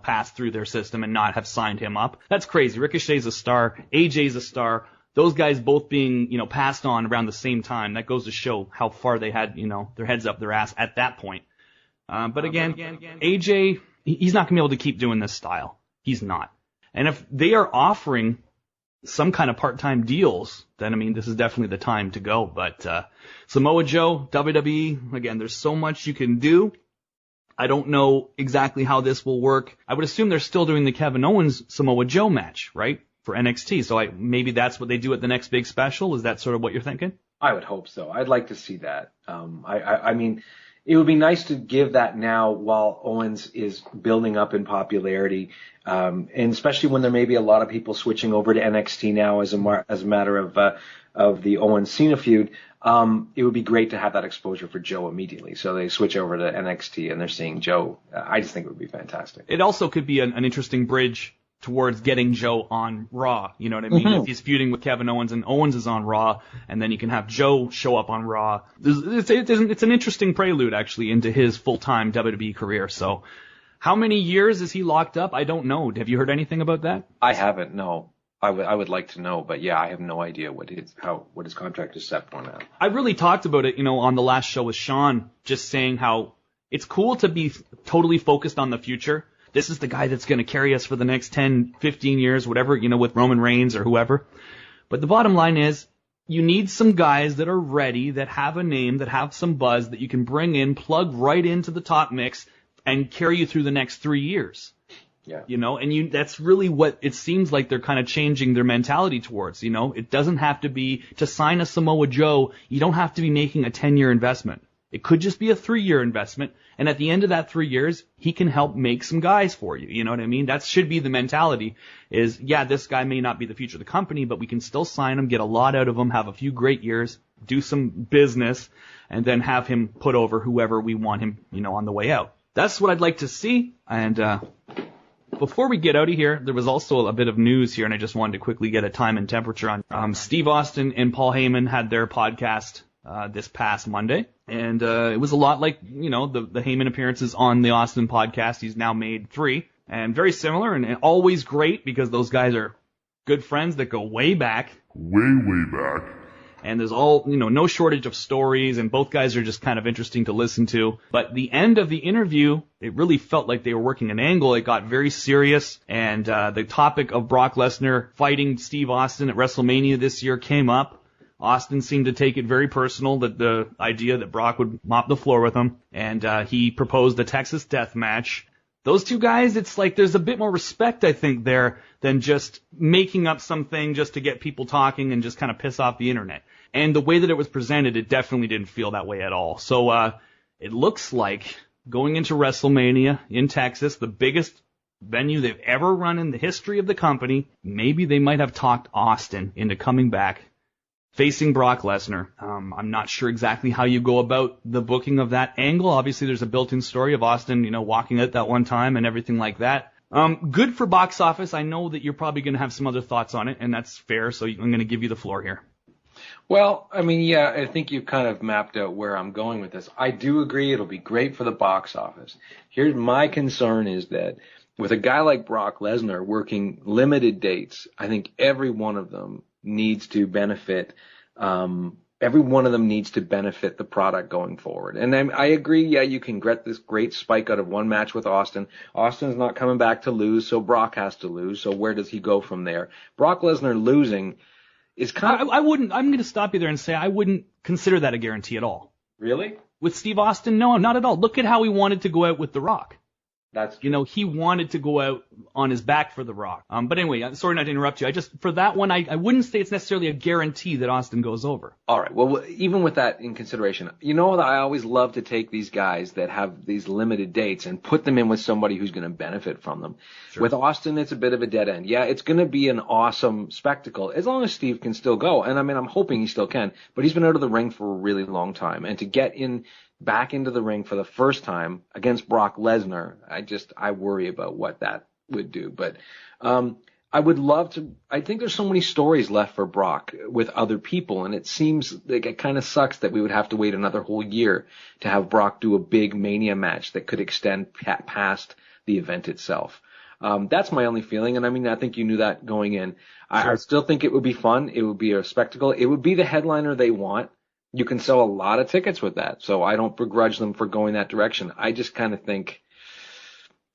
A: pass through their system and not have signed him up. That's crazy. Ricochet's a star. AJ's a star. Those guys both being, passed on around the same time. That goes to show how far they had, their heads up their ass at that point. But again, AJ, he's not going to be able to keep doing this style. He's not. And if they are offering some kind of part-time deals, then, this is definitely the time to go. But Samoa Joe, WWE, again, there's so much you can do. I don't know exactly how this will work. I would assume they're still doing the Kevin Owens Samoa Joe match, right, for NXT. So maybe that's what they do at the next big special. Is that sort of what you're thinking?
B: I would hope so. I'd like to see that. It would be nice to give that now while Owens is building up in popularity, and especially when there may be a lot of people switching over to NXT now as a matter of the Owens Cena feud. It would be great to have that exposure for Joe immediately. So they switch over to NXT and they're seeing Joe. I just think it would be fantastic.
A: It also could be an interesting bridge towards getting Joe on Raw. You know what I mean? Mm-hmm. If he's feuding with Kevin Owens and Owens is on Raw, and then you can have Joe show up on Raw. It's an interesting prelude, actually, into his full-time WWE career. So How many years is he locked up? I don't know. Have you heard anything about that?
B: I haven't. No. I would like to know, but yeah, I have no idea what his contract is set for now.
A: I really talked about it, on the last show with Sean, just saying how it's cool to be totally focused on the future. This is the guy that's going to carry us for the next 10, 15 years, whatever, with Roman Reigns or whoever. But the bottom line is, you need some guys that are ready, that have a name, that have some buzz, that you can bring in, plug right into the top mix, and carry you through the next 3 years.
B: Yeah.
A: And that's really what it seems like they're kind of changing their mentality towards. It doesn't have to be, to sign a Samoa Joe, you don't have to be making a 10-year investment. It could just be a 3-year investment, and at the end of that 3 years, he can help make some guys for you. You know what I mean? That should be the mentality is, yeah, this guy may not be the future of the company, but we can still sign him, get a lot out of him, have a few great years, do some business, and then have him put over whoever we want him, on the way out. That's what I'd like to see, and before we get out of here, there was also a bit of news here, and I just wanted to quickly get a time and temperature on. Steve Austin and Paul Heyman had their podcast this past Monday, and it was a lot like, the Heyman appearances on the Austin podcast. He's now made 3, and very similar, and always great because those guys are good friends that go way back.
C: Way back.
A: And there's no shortage of stories, and both guys are just kind of interesting to listen to. But the end of the interview, it really felt like they were working an angle. It got very serious, and the topic of Brock Lesnar fighting Steve Austin at WrestleMania this year came up. Austin seemed to take it very personal, that the idea that Brock would mop the floor with him, and he proposed a Texas death match. Those two guys, it's like there's a bit more respect, I think, there than just making up something just to get people talking and just kind of piss off the internet. And the way that it was presented, it definitely didn't feel that way at all. So it looks like going into WrestleMania in Texas, the biggest venue they've ever run in the history of the company, maybe they might have talked Austin into coming back, facing Brock Lesnar. I'm not sure exactly how you go about the booking of that angle. Obviously, there's a built-in story of Austin, walking out that one time and everything like that. Good for box office. I know that you're probably going to have some other thoughts on it, and that's fair, so I'm going to give you the floor here.
B: Well, yeah, I think you've kind of mapped out where I'm going with this. I do agree it'll be great for the box office. Here's my concern is that with a guy like Brock Lesnar working limited dates, I think every one of them needs to benefit. Every one of them needs to benefit the product going forward. And I agree, yeah, you can get this great spike out of one match with Austin. Austin's not coming back to lose, so Brock has to lose. So where does he go from there? Brock Lesnar losing is kind of...
A: I'm going to stop you there and say I wouldn't consider that a guarantee at all.
B: Really?
A: With Steve Austin, no, not at all. Look at how he wanted to go out with The Rock.
B: That's
A: he wanted to go out on his back for The Rock. But anyway, sorry not to interrupt you. For that one, I wouldn't say it's necessarily a guarantee that Austin goes over.
B: All right. Well, even with that in consideration, that I always love to take these guys that have these limited dates and put them in with somebody who's going to benefit from them. Sure. With Austin, it's a bit of a dead end. Yeah, it's going to be an awesome spectacle as long as Steve can still go. And I'm hoping he still can, but he's been out of the ring for a really long time. And to get back into the ring for the first time against Brock Lesnar, I worry about what that would do. But I would love to. I think there's so many stories left for Brock with other people, and it seems like it kind of sucks that we would have to wait another whole year to have Brock do a big Mania match that could extend past the event itself. That's my only feeling, and I think you knew that going in. Sure. I still think it would be fun. It would be a spectacle. It would be the headliner they want. You can sell a lot of tickets with that, so I don't begrudge them for going that direction. I just kind of think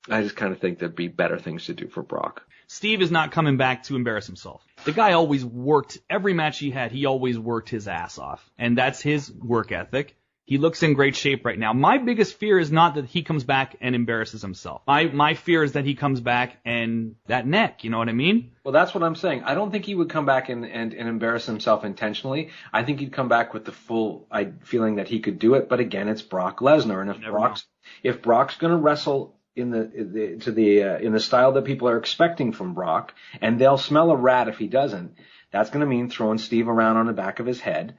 B: there'd be better things to do for Brock.
A: Steve is not coming back to embarrass himself. The guy always worked, every match he had, he always worked his ass off, and that's his work ethic. He looks in great shape right now. My biggest fear is not that he comes back and embarrasses himself. My fear is that he comes back and that neck, you know what I mean?
B: Well, that's what I'm saying. I don't think he would come back and embarrass himself intentionally. I think he'd come back with the full feeling that he could do it. But again, it's Brock Lesnar, and if Brock's going to wrestle in the style that people are expecting from Brock, and they'll smell a rat if he doesn't, that's going to mean throwing Steve around on the back of his head.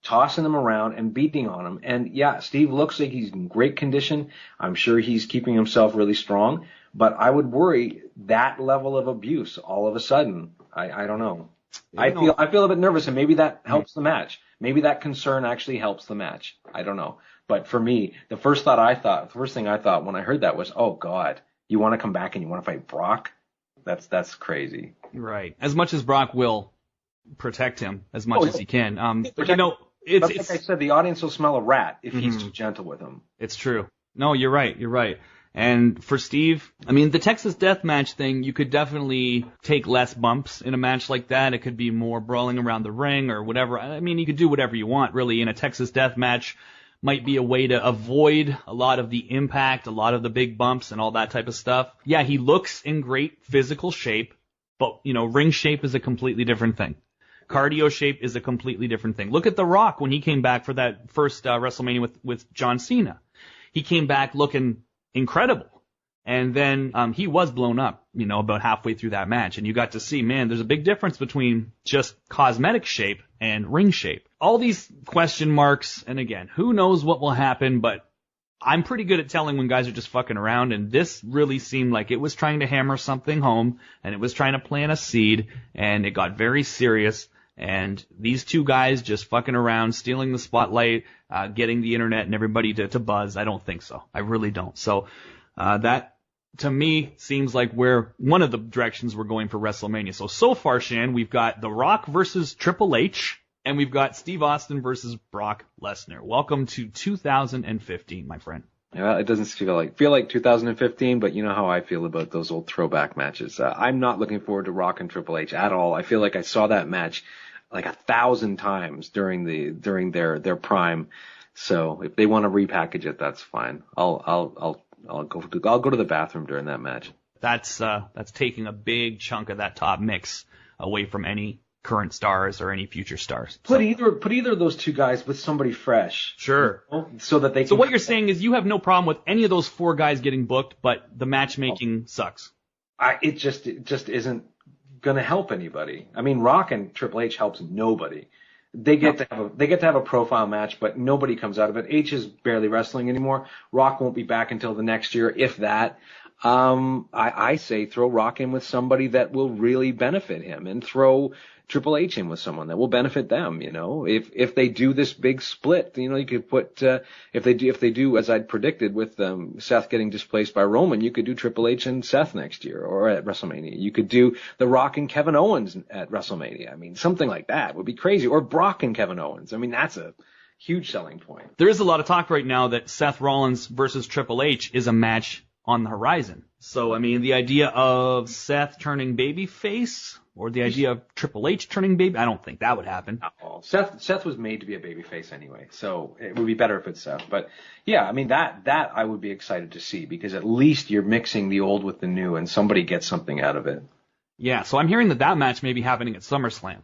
B: Tossing him around and beating on him. And yeah, Steve looks like he's in great condition. I'm sure he's keeping himself really strong, but I would worry that level of abuse all of a sudden. I don't know. I feel a bit nervous, and maybe that helps the match. Maybe that concern actually helps the match. I don't know. But for me, the first thing I thought when I heard that was, oh God, you want to come back and you want to fight Brock? That's crazy.
A: Right. As much as Brock will protect him as much as he can. But it's
B: like I said, the audience will smell a rat if he's too gentle with him.
A: It's true. No, you're right. And for Steve, I mean, the Texas Death Match thing, you could definitely take less bumps in a match like that. It could be more brawling around the ring or whatever. I mean, you could do whatever you want, really, in a Texas Death Match. Might be a way to avoid a lot of the impact, a lot of the big bumps and all that type of stuff. Yeah, he looks in great physical shape, but, ring shape is a completely different thing. Cardio shape is a completely different thing. Look at The Rock when he came back for that first WrestleMania with John Cena. He came back looking incredible. And then he was blown up, about halfway through that match. And you got to see, man, there's a big difference between just cosmetic shape and ring shape. All these question marks, and again, who knows what will happen, but I'm pretty good at telling when guys are just fucking around, and this really seemed like it was trying to hammer something home, and it was trying to plant a seed, and it got very serious. And these two guys just fucking around, stealing the spotlight, getting the internet and everybody to buzz. I don't think so. I really don't. So that, to me, seems like where one of the directions we're going for WrestleMania. So far, Shan, we've got The Rock versus Triple H, and we've got Steve Austin versus Brock Lesnar. Welcome to 2015, my friend.
B: Yeah, it doesn't feel like 2015, but you know how I feel about those old throwback matches. I'm not looking forward to Rock and Triple H at all. I feel like I saw that match like 1,000 times during their prime. So if they want to repackage it, that's fine. I'll go to the bathroom during that match.
A: That's taking a big chunk of that top mix away from any current stars or any future stars.
B: Put either of those two guys with somebody fresh.
A: Sure.
B: So that they can.
A: So what you're saying is you have no problem with any of those four guys getting booked, but the matchmaking sucks.
B: It just isn't going to help anybody. I mean, Rock and Triple H helps nobody. They get to have a profile match, but nobody comes out of it. H is barely wrestling anymore. Rock won't be back until the next year, if that. I say throw Rock in with somebody that will really benefit him, and throw Triple H in with someone that will benefit them. If they do this big split, you could put if they do as I'd predicted with Seth getting displaced by Roman, you could do Triple H and Seth next year or at WrestleMania. You could do The Rock and Kevin Owens at WrestleMania. I mean, something like that would be crazy. Or Brock and Kevin Owens. I mean, that's a huge selling point.
A: There is a lot of talk right now that Seth Rollins versus Triple H is a match on the horizon. So, I mean, the idea of Seth turning babyface or the idea of Triple H turning baby, I don't think that would happen.
B: Oh, Seth was made to be a babyface anyway, so it would be better if it's Seth. But yeah, I mean, that I would be excited to see, because at least you're mixing the old with the new and somebody gets something out of it.
A: Yeah, so I'm hearing that match may be happening at SummerSlam.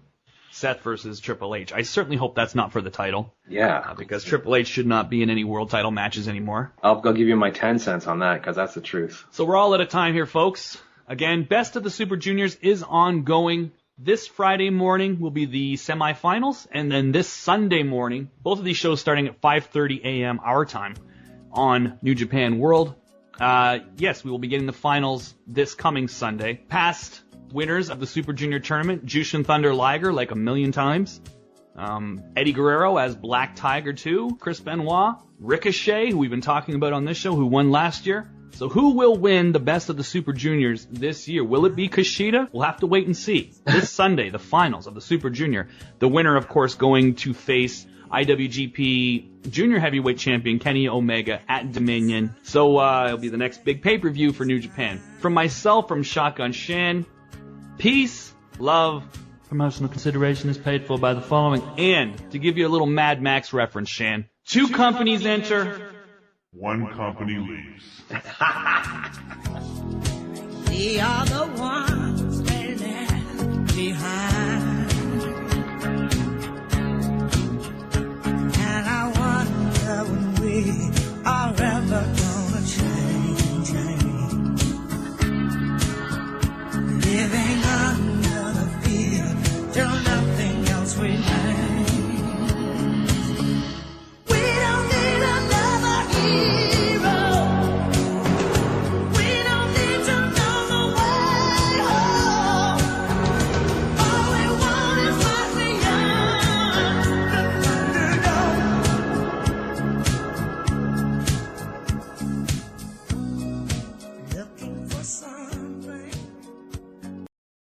A: Seth versus Triple H. I certainly hope that's not for the title.
B: Yeah.
A: Because Triple H should not be in any world title matches anymore.
B: I'll give you my 10 cents on that, because that's the truth.
A: So we're all out of time here, folks. Again, Best of the Super Juniors is ongoing. This Friday morning will be the semifinals, and then this Sunday morning, both of these shows starting at 5:30 a.m. our time on New Japan World. Yes, we will be getting the finals this coming Sunday. Past winners of the Super Junior tournament: Jushin Thunder Liger like 1,000,000 times. Eddie Guerrero as Black Tiger 2. Chris Benoit. Ricochet, who we've been talking about on this show, who won last year. So who will win the Best of the Super Juniors this year? Will it be Kushida? We'll have to wait and see. This Sunday, the finals of the Super Junior. The winner, of course, going to face IWGP Junior Heavyweight Champion Kenny Omega at Dominion. So it'll be the next big pay-per-view for New Japan. From myself, from Shotgun Shan, peace, love. Promotional consideration is paid for by the following. And to give you a little Mad Max reference, Shan, two companies enter,
C: one company leaves.
D: We are the ones